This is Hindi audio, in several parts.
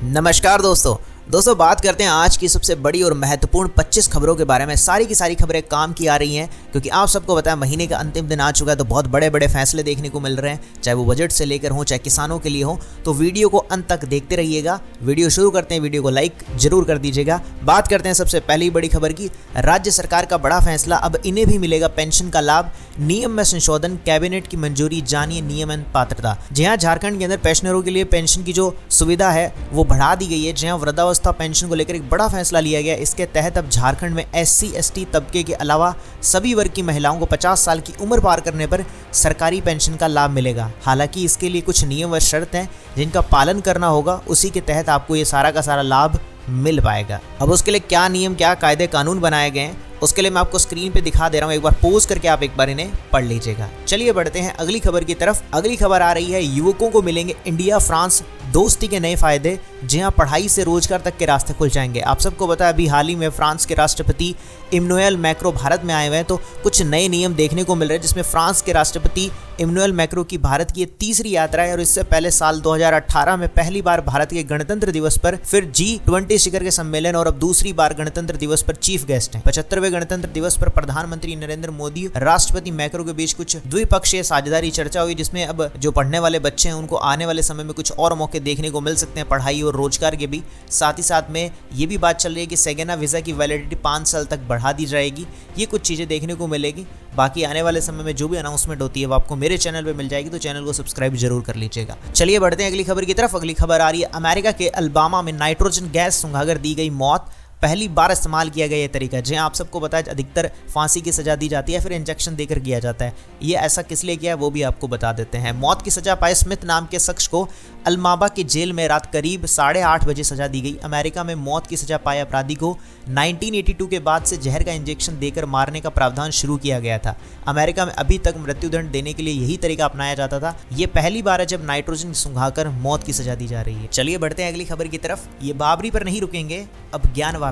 नमस्कार दोस्तों बात करते हैं आज की सबसे बड़ी और महत्वपूर्ण 25 खबरों के बारे में। सारी की सारी खबरें काम की आ रही हैं क्योंकि आप सबको पता है महीने का अंतिम दिन आ चुका है, तो बहुत बड़े बड़े फैसले देखने को मिल रहे हैं, चाहे वो बजट से लेकर हो चाहे किसानों के लिए हो। तो वीडियो को अंत तक देखते रहिएगा। वीडियो शुरू करते हैं, वीडियो को लाइक जरूर कर दीजिएगा। बात करते हैं सबसे पहली बड़ी खबर की। राज्य सरकार का बड़ा फैसला, अब इन्हें भी मिलेगा पेंशन का लाभ। नियम में संशोधन, कैबिनेट की मंजूरी, जानिए नियम एवं पात्रता। जी हाँ, झारखंड के अंदर पेंशनरों के लिए पेंशन की जो सुविधा है वो बढ़ा दी गई है। जी हाँ, वृद्धावस्था पेंशन को लेकर एक बड़ा फैसला लिया गया। इसके तहत अब झारखंड में SC/ST तबके के अलावा सभी वर्ग की महिलाओं को 50 साल की उम्र पार करने पर सरकारी पेंशन का लाभ मिलेगा। हालांकि इसके लिए कुछ नियम व शर्त हैं जिनका पालन करना होगा, उसी के तहत आपको ये सारा का सारा लाभ मिल पाएगा। अब उसके लिए क्या नियम, क्या कायदे कानून बनाए गए हैं, उसके लिए मैं आपको स्क्रीन पे दिखा दे रहा हूँ। एक बार पॉज करके आप एक बार इन्हें पढ़ लीजिएगा। चलिए बढ़ते हैं अगली खबर की तरफ। अगली खबर आ रही है, युवकों को मिलेंगे इंडिया फ्रांस दोस्ती के नए फायदे। जी हाँ, पढ़ाई से रोजगार तक के रास्ते खुल जाएंगे। आप सबको पता है अभी हाल ही में फ्रांस के राष्ट्रपति इमैनुएल मैक्रो भारत में आए हुए हैं, तो कुछ नए नियम देखने को मिल रहे हैं जिसमें फ्रांस के राष्ट्रपति इमैनुएल मैक्रो की भारत की तीसरी यात्रा है। और इससे पहले साल 2018 में पहली बार भारत के गणतंत्र दिवस पर, फिर G20 शिखर के सम्मेलन और अब दूसरी बार गणतंत्र दिवस पर चीफ गेस्ट हैं। 75वें गणतंत्र दिवस पर प्रधानमंत्री नरेंद्र मोदी राष्ट्रपति मैक्रो के बीच कुछ द्विपक्षीय साझेदारी चर्चा हुई, जिसमें अब जो पढ़ने वाले बच्चे हैं उनको आने वाले समय में कुछ और मौके देखने को मिल सकते हैं पढ़ाई और रोजगार के भी। साथ ही साथ में ये भी बात चल रही है कि सेगेना वीजा की वैलिडिटी 5 साल तक बढ़ा दी जाएगी। ये कुछ चीजें देखने को मिलेगी। बाकी आने वाले समय में जो भी अनाउंसमेंट होती है वो आपको मेरे चैनल पे मिल जाएगी, तो चैनल को सब्सक्राइब जरूर कर लीजिएगा। चलिए बढ़ते हैं अगली खबर की तरफ। अगली खबर आ रही है, अमेरिका के अल्बामा में नाइट्रोजन गैस सुंघाकर दी गई मौत। पहली बार इस्तेमाल किया गया ये तरीका। जी आप सबको पता है अधिकतर फांसी की सजा दी जाती है, फिर इंजेक्शन देकर किया जाता है। ये ऐसा किस लिए किया है वो भी आपको बता देते हैं। मौत की सजा पाए स्मिथ नाम के शख्स को अल्बामा की जेल में रात करीब 8:30 बजे सजा दी गई। अमेरिका में मौत की सजा पाए अपराधी को 1982 के बाद से जहर का इंजेक्शन देकर मारने का प्रावधान शुरू किया गया था। अमेरिका में अभी तक मृत्युदंड देने के लिए यही तरीका अपनाया जाता था। ये पहली बार है जब नाइट्रोजन सुंघाकर मौत की सजा दी जा रही है। चलिए बढ़ते हैं अगली खबर की तरफ। ये बाबरी पर नहीं रुकेंगे, अब ज्ञानवापी।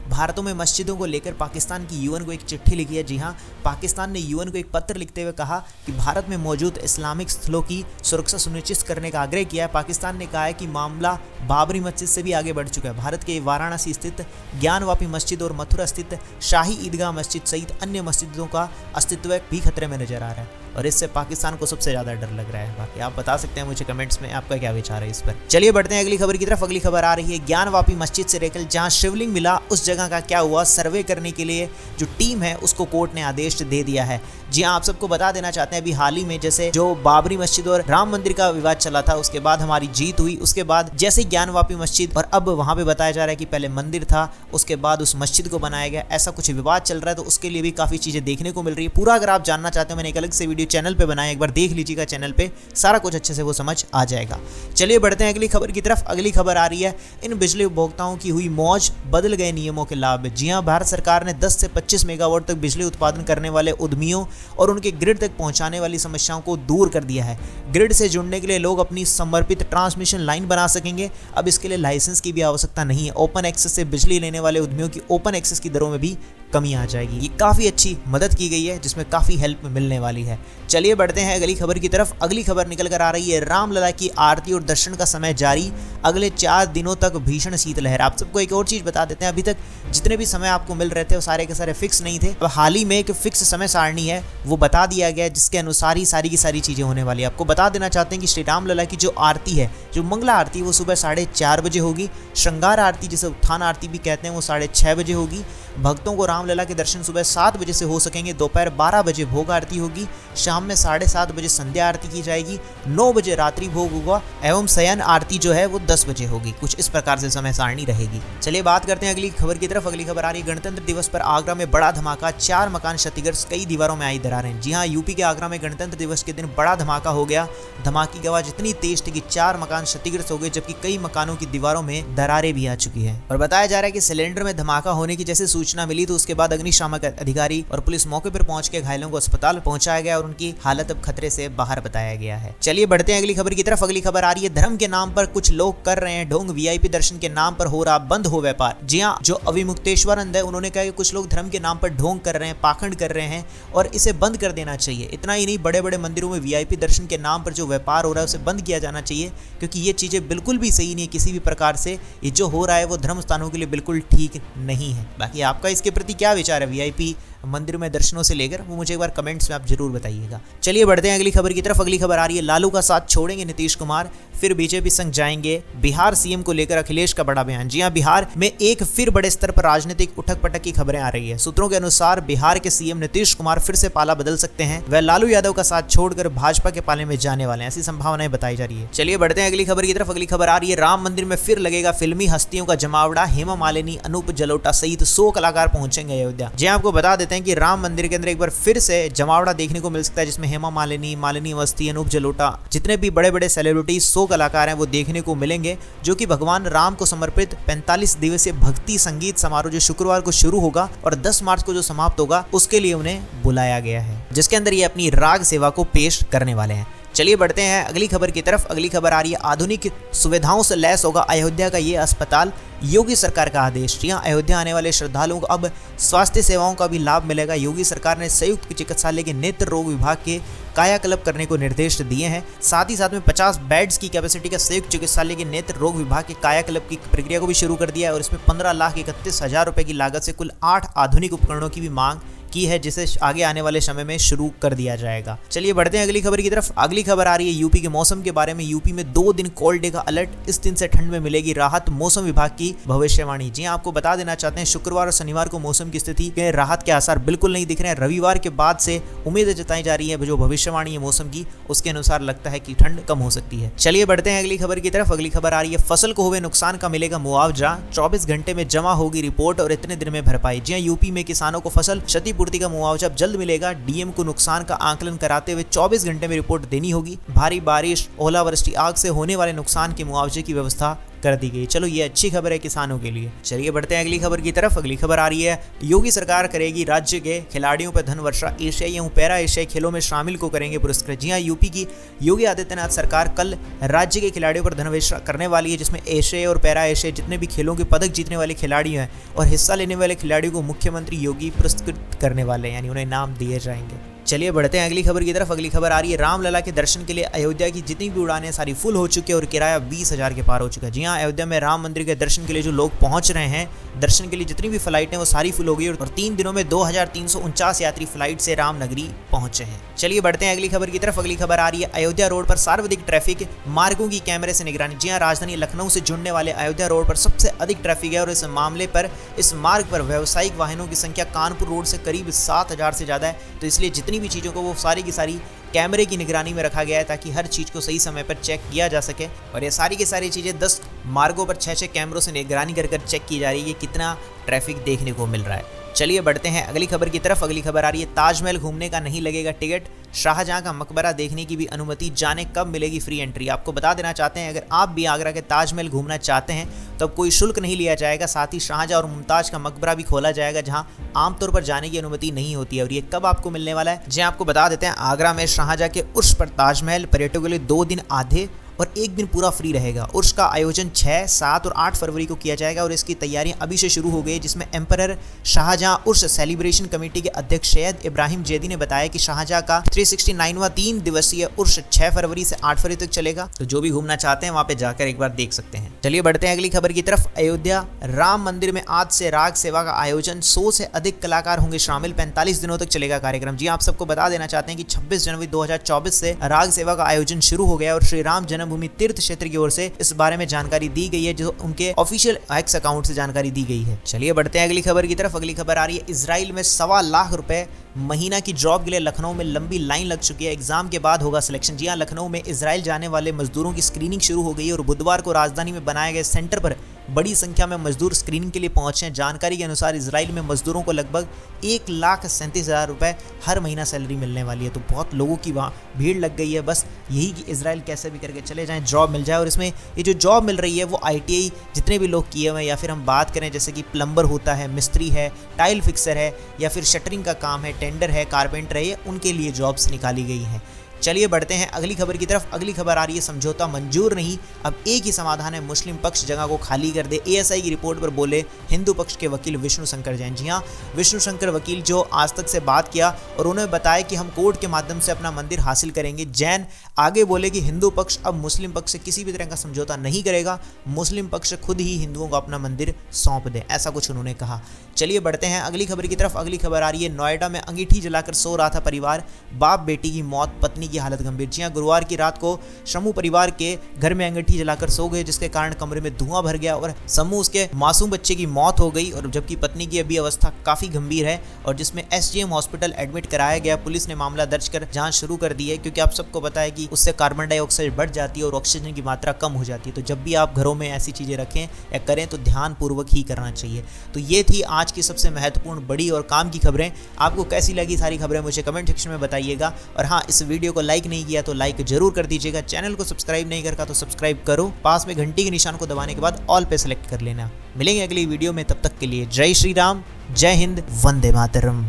भारतों में मस्जिदों को लेकर पाकिस्तान की UN को एक चिट्ठी लिखी है। जी हाँ, पाकिस्तान ने UN को एक पत्र लिखते हुए कहा कि भारत में मौजूद इस्लामिक स्थलों की सुरक्षा सुनिश्चित करने का आग्रह किया है। पाकिस्तान ने कहा है कि मामला बाबरी मस्जिद से भी आगे बढ़ चुका है। भारत के वाराणसी स्थित ज्ञानवापी मस्जिद और मथुरा स्थित शाही ईदगाह मस्जिद सहित अन्य मस्जिदों का अस्तित्व भी खतरे में नजर आ रहा है और इससे पाकिस्तान को सबसे ज्यादा डर लग रहा है। बाकी आप बता सकते हैं मुझे कमेंट्स में आपका क्या विचार है इस पर। चलिए बढ़ते हैं अगली खबर की तरफ। अगली खबर आ रही है, ज्ञानवापी मस्जिद से लेकर जहां शिवलिंग मिला उस जगह का क्या हुआ, सर्वे करने के लिए जो टीम है उसको कोर्ट ने आदेश दे दिया है। जी हाँ, आप सबको बता देना चाहते हैं अभी हाल ही में जैसे जो बाबरी मस्जिद और राम मंदिर का विवाद चला था, उसके बाद हमारी जीत हुई। उसके बाद जैसे ज्ञानवापी मस्जिद, और अब वहां पे बताया जा रहा है कि पहले मंदिर था उसके बाद उस मस्जिद को बनाया गया, ऐसा कुछ विवाद चल रहा है, तो उसके लिए भी काफी चीजें देखने को मिल रही है। पूरा अगर आप जानना चाहते हो मैंने एक अलग से वीडियो चैनल पे बनाया, एक बार देख लीजिएगा चैनल पे, सारा कुछ अच्छे से वो समझ आ जाएगा। चलिए बढ़ते हैं अगली खबर की तरफ। अगली खबर आ रही है, इन बिजली उपभोक्ताओं की हुई मौज, बदल गए नियमों के लाभ। जी हां, भारत सरकार ने 10 से 25 मेगावाट तक बिजली उत्पादन करने वाले उद्यमियों और उनके ग्रिड तक पहुंचाने वाली समस्याओं को दूर कर दिया है। ग्रिड से जुड़ने के लिए लोग अपनी समर्पित ट्रांसमिशन लाइन बना सकेंगे। अब इसके लिए लाइसेंस की भी आवश्यकता नहीं है। ओपन एक्सेस से बिजली लेने वाले उद्यमियों की ओपन एक्सेस की दरों में भी कमी आ जाएगी। ये काफी अच्छी मदद की गई है जिसमें काफी हेल्प मिलने वाली है। चलिए बढ़ते हैं अगली खबर की तरफ। अगली खबर निकल कर आ रही है, रामलला की आरती और दर्शन का समय जारी, अगले 4 दिनों तक भीषण शीतलहर। आप सबको एक और चीज बता देते हैं, अभी तक जितने भी समय आपको मिल रहे थे वो सारे के सारे फिक्स नहीं थे। अब हाल ही में एक फिक्स समय सारणी है वो बता दिया गया है, जिसके अनुसार ही सारी की सारी चीजें होने वाली है। आपको बता देना चाहते हैं कि श्री रामलला की जो आरती है, जो मंगला आरती, वो सुबह 4:30 बजे होगी। श्रृंगार आरती जिसे उत्थान आरती भी कहते हैं वो 6:30 बजे होगी। भक्तों को रामलला के दर्शन सुबह 7 बजे से हो सकेंगे। दोपहर 12 बजे भोग आरती होगी। शाम में 7:30 बजे संध्या आरती की जाएगी। 9 बजे रात्रि भोग होगा एवं शयन आरती जो है वो 10 बजे होगी। कुछ इस प्रकार से समय सारणी रहेगी। चलिए बात करते हैं अगली खबर की तरफ। अगली खबर आ रही है, गणतंत्र दिवस पर आगरा में बड़ा धमाका, 4 मकान क्षतिग्रस्त, कई दीवारों में आई दरारें। जी हाँ, यूपी के आगरा में गणतंत्र दिवस के दिन बड़ा धमाका हो गया। धमाके की आवाज इतनी तेज थी कि 4 मकान क्षतिग्रस्त हो गए, जबकि कई मकानों की दीवारों में दरारें भी आ चुकी है। और बताया जा रहा है कि सिलेंडर में धमाका होने की जैसे सूचना मिली तो उसके बाद अग्निशामक अधिकारी और पुलिस मौके पर पहुंच के घायलों को अस्पताल पहुंचाया गया और उनकी हालत अब खतरे से बाहर बताया गया है। चलिए बढ़ते हैं अगली खबर की तरफ। अगली खबर आ रही है, धर्म के नाम पर कुछ लोग कर रहे हैं ढोंग, VIP दर्शन के नाम पर हो रहा बंद हो व्यापार। जी हाँ, जो कवि मुक्तेश्वरानंद है, उन्होंने कहा कि कुछ लोग धर्म के नाम पर ढोंग कर रहे हैं, पाखंड कर रहे हैं और इसे बंद कर देना चाहिए। इतना ही नहीं, बड़े बड़े मंदिरों में वीआईपी दर्शन के नाम पर जो व्यापार हो रहा है उसे बंद किया जाना चाहिए, क्योंकि ये चीज़ें बिल्कुल भी सही नहीं है किसी भी प्रकार से। ये जो हो रहा है वो धर्म स्थानों के लिए बिल्कुल ठीक नहीं है। बाकी आपका इसके प्रति क्या विचार है वीआईपी मंदिर में दर्शनों से लेकर, वो मुझे एक बार कमेंट्स में आप जरूर बताइएगा। चलिए बढ़ते हैं अगली खबर की तरफ। अगली खबर आ रही है, लालू का साथ छोड़ेंगे नीतीश कुमार, फिर बीजेपी संग जाएंगे। बिहार सीएम को लेकर अखिलेश का बड़ा बयान। जी हां, बिहार में एक फिर बड़े स्तर पर राजनीतिक उठक पटक की खबरें आ रही है। सूत्रों के अनुसार बिहार के सीएम नीतीश कुमार फिर से पाला बदल सकते हैं, वह लालू यादव का साथ छोड़कर भाजपा के पाले में जाने वाले हैं, ऐसी संभावनाएं बताई जा रही है। चलिए बढ़ते हैं अगली खबर की तरफ। अगली खबर आ रही है, राम मंदिर में फिर लगेगा फिल्मी हस्तियों का जमावड़ा। हेमा मालिनी, अनूप जलोटा सहित 100 कलाकार पहुंचेंगे अयोध्या। जी आपको बता देते हैं कि राम मंदिर के अंदर एक बार फिर से जमावड़ा देखने को मिल सकता है, जिसमें हेमा मालिनी, मालिनी अवस्थी, अनूप जलोटा, जितने भी बड़े बड़े सेलिब्रिटीज 100 कलाकार हैं वो देखने को मिलेंगे, जो कि भगवान राम को समर्पित 45 दिवसीय भक्ति संगीत समारोह जो शुक्रवार को शुरू होगा और 10 मार्च को जो समाप्त होगा उसके लिए उन्हें बुलाया गया है, जिसके अंदर ये अपनी राग सेवा को पेश करने वाले हैं। चलिए बढ़ते हैं अगली खबर की तरफ। अगली खबर आ रही है, आधुनिक सुविधाओं से लैस होगा अयोध्या का ये अस्पताल, योगी सरकार का आदेश। यहाँ अयोध्या आने वाले श्रद्धालुओं को अब स्वास्थ्य सेवाओं का भी लाभ मिलेगा। योगी सरकार ने संयुक्त चिकित्सालय के नेत्र रोग विभाग के कायाकल्प करने को निर्देश दिए हैं। साथ ही साथ में 50 बेड्स की कैपेसिटी का संयुक्त चिकित्सालय के नेत्र रोग विभाग के कायाकल्प की प्रक्रिया को भी शुरू कर दिया है और इसमें 15,31,000 रुपए की लागत से कुल 8 आधुनिक उपकरणों की भी मांग की है, जिसे आगे आने वाले समय में शुरू कर दिया जाएगा। चलिए बढ़ते हैं अगली खबर की तरफ। अगली खबर आ रही है यूपी के मौसम के बारे में। यूपी में 2 दिन कोल्ड डे का अलर्ट, इस दिन से ठंड में मिलेगी राहत, मौसम विभाग की भविष्यवाणी। जी आपको बता देना चाहते हैं, शुक्रवार और शनिवार को मौसम की स्थिति के राहत के आसार बिल्कुल नहीं दिख रहे हैं। रविवार के बाद से उम्मीद जताई जा रही है, जो भविष्यवाणी है मौसम की उसके अनुसार लगता है कि ठंड कम हो सकती है। चलिए बढ़ते हैं अगली खबर की तरफ। अगली खबर आ रही है, फसल को हुए नुकसान का मिलेगा मुआवजा, 24 घंटे में जमा होगी रिपोर्ट और इतने दिन में भरपाई। जी यूपी में किसानों को फसल क्षतिपूर्ति का मुआवजा जल्द मिलेगा। डीएम को नुकसान का आकलन कराते हुए 24 घंटे में रिपोर्ट देनी होगी। भारी बारिश, ओलावृष्टि, आग से होने वाले नुकसान के मुआवजे की व्यवस्था कर दी गई। चलो ये अच्छी खबर है किसानों के लिए। चलिए बढ़ते हैं अगली खबर की तरफ। अगली खबर आ रही है, योगी सरकार करेगी राज्य के खिलाड़ियों पर धन वर्षा, एशियाई एवं पैरा एशियाई खेलों में शामिल को करेंगे पुरस्कृत। जी हाँ, यूपी की योगी आदित्यनाथ सरकार कल राज्य के खिलाड़ियों पर धन वर्षा करने वाली है, जिसमें एशियाई और पैरा एशियाई जितने भी खेलों के पदक जीतने वाले खिलाड़ी हैं और हिस्सा लेने वाले खिलाड़ियों को मुख्यमंत्री योगी पुरस्कृत करने वाले हैं, यानी उन्हें इनाम दिए जाएंगे। चलिए बढ़ते हैं अगली खबर की तरफ। अगली खबर आ रही है, रामलला के दर्शन के लिए अयोध्या की जितनी भी उड़ानें सारी फुल हो चुकी है और किराया 20,000 के पार हो चुका है। जी हाँ, अयोध्या में राम मंदिर के दर्शन के लिए जो लोग पहुंच रहे हैं, दर्शन के लिए जितनी भी फ्लाइट हैं वो सारी फुल हो गई और 3 दिनों में 2349 यात्री फ्लाइट से रामनगरी पहुंचे हैं। चलिए बढ़ते हैं अगली खबर की तरफ। अगली खबर आ रही है, अयोध्या रोड पर सार्वजनिक ट्रैफिक मार्गों की कैमरे से निगरानी। जी हाँ, राजधानी लखनऊ से जुड़ने वाले अयोध्या रोड पर सबसे अधिक ट्रैफिक है और इस मामले पर इस मार्ग पर व्यावसायिक वाहनों की संख्या कानपुर रोड से करीब 7,000 से ज़्यादा है। तो इसलिए जितनी भी चीज़ों को वो सारी की सारी कैमरे की निगरानी में रखा गया है, ताकि हर चीज़ को सही समय पर चेक किया जा सके। और ये सारी की सारी चीज़ें 10 मार्गों पर 6-6 कैमरों से निगरानी कर चेक की जा रही है कि कितना ट्रैफिक देखने को मिल रहा है। चलिए बढ़ते हैं अगली खबर की तरफ। अगली खबर आ रही है, ताजमहल घूमने का नहीं लगेगा टिकट, शाहजहां का मकबरा देखने की भी अनुमति, जाने कब मिलेगी फ्री एंट्री। आपको बता देना चाहते हैं, अगर आप भी आगरा के ताजमहल घूमना चाहते हैं तो अब कोई शुल्क नहीं लिया जाएगा। साथ ही शाहजहां और मुमताज का मकबरा भी खोला जाएगा, जहां आमतौर पर जाने की अनुमति नहीं होती है। और ये कब आपको मिलने वाला है, जी आपको बता देते हैं, आगरा में शाहजहां के उर्स पर ताजमहल पर्यटकों के लिए 2 दिन आधे और 1 दिन पूरा फ्री रहेगा। उर्स का आयोजन 6, 7 और 8 फरवरी को किया जाएगा और इसकी तैयारियां अभी से शुरू हो गई, जिसमें एम्परर शाहजहां उर्स सेलिब्रेशन कमेटी के अध्यक्ष सैयद इब्राहिम जैदी ने बताया कि शाहजहां का 369वां 3 दिवसीय उर्स 6 फरवरी से 8 फरवरी तक चलेगा। तो जो भी घूमना चाहते हैं वहां पे जाकर एक बार देख सकते हैं। चलिए बढ़ते हैं अगली खबर की तरफ। अयोध्या राम मंदिर में आज से राग सेवा का आयोजन, 100 से अधिक कलाकार होंगे शामिल, 45 दिनों तक चलेगा कार्यक्रम। जी आप सबको बता देना चाहते हैं कि 26 जनवरी 2024 से राग सेवा का आयोजन शुरू हो गया और श्री राम जन्मभूमि तीर्थ क्षेत्र की ओर से इस बारे में जानकारी दी गई है, जो उनके ऑफिशियल एक्स अकाउंट से जानकारी दी गई है। चलिए बढ़ते हैं अगली खबर की तरफ। अगली खबर आ रही है, इजराइल में 1.25 लाख रुपए महीना की जॉब के लिए लखनऊ में लंबी लाइन लग चुकी है। एग्जाम के बाद होगा सिलेक्शन। जी हाँ, लखनऊ में इजराइल जाने वाले मजदूरों की स्क्रीनिंग शुरू हो गई और बुधवार को राजधानी में बनाए गए सेंटर पर बड़ी संख्या में मजदूर स्क्रीनिंग के लिए पहुंचे हैं। जानकारी के अनुसार इजराइल में मजदूरों को लगभग 1,37,000 रुपए हर महीना सैलरी मिलने वाली है। तो बहुत लोगों की वहाँ भीड़ लग गई है, बस यही कि इजराइल कैसे भी करके चले जाएं, जॉब मिल जाए। और इसमें ये जो जॉब मिल रही है वो ITI जितने भी लोग किए हुए हैं, या फिर हम बात करें जैसे कि प्लम्बर होता है, मिस्त्री है, टाइल फिक्सर है, या फिर शटरिंग का काम है, टेंडर है, कारपेंटर है, उनके लिए जॉब्स निकाली गई हैं। चलिए बढ़ते हैं अगली खबर की तरफ। अगली खबर आ रही है समझौता मंजूर नहीं, अब एक ही समाधान है, मुस्लिम पक्ष जगह को खाली कर दे। एएसआई की रिपोर्ट पर बोले हिंदू पक्ष के वकील विष्णु शंकर जैन। जी हाँ, विष्णु शंकर वकील जो आज तक से बात किया और उन्होंने बताया कि हम कोर्ट के माध्यम से अपना मंदिर हासिल करेंगे। जैन आगे बोले कि हिंदू पक्ष अब मुस्लिम पक्ष से किसी भी तरह का समझौता नहीं करेगा, मुस्लिम पक्ष खुद ही हिंदुओं को अपना मंदिर सौंप दे, ऐसा कुछ उन्होंने कहा। चलिए बढ़ते हैं अगली खबर की तरफ। अगली खबर आ रही है नोएडा में अंगीठी जलाकर सो रहा था परिवार, बाप बेटी की मौत, पत्नी की हालत गंभीर। जी हां, गुरुवार की रात को शमू परिवार के घर में अंगीठी जलाकर सो गए, जिसके कारण कमरे में धुआं भर गया और समूह उसके मासूम बच्चे की मौत हो गई, और जबकि पत्नी की अभी अवस्था काफी गंभीर है और जिसमें एसजीएम हॉस्पिटल एडमिट कराया गया। पुलिस ने मामला दर्ज कर जांच शुरू कर दी है, क्योंकि आप सबको पता है कि उससे कार्बन डाइऑक्साइड बढ़ जाती है और ऑक्सीजन की मात्रा कम हो जाती है। तो जब भी आप घरों में ऐसी चीजें रखें या करें तो ध्यान पूर्वक ही करना चाहिए। तो ये थी आज की सबसे महत्वपूर्ण, बड़ी और काम की खबरें। आपको कैसी लगी सारी खबरें मुझे कमेंट सेक्शन में बताइएगा। और हाँ, इस वीडियो को लाइक नहीं किया तो लाइक जरूर कर दीजिएगा। चैनल को सब्सक्राइब नहीं करका तो सब्सक्राइब करो, पास में घंटी के निशान को दबाने के बाद ऑल पे सेलेक्ट कर लेना। मिलेंगे अगली वीडियो में, तब तक के लिए जय श्री राम, जय हिंद, वंदे मातरम।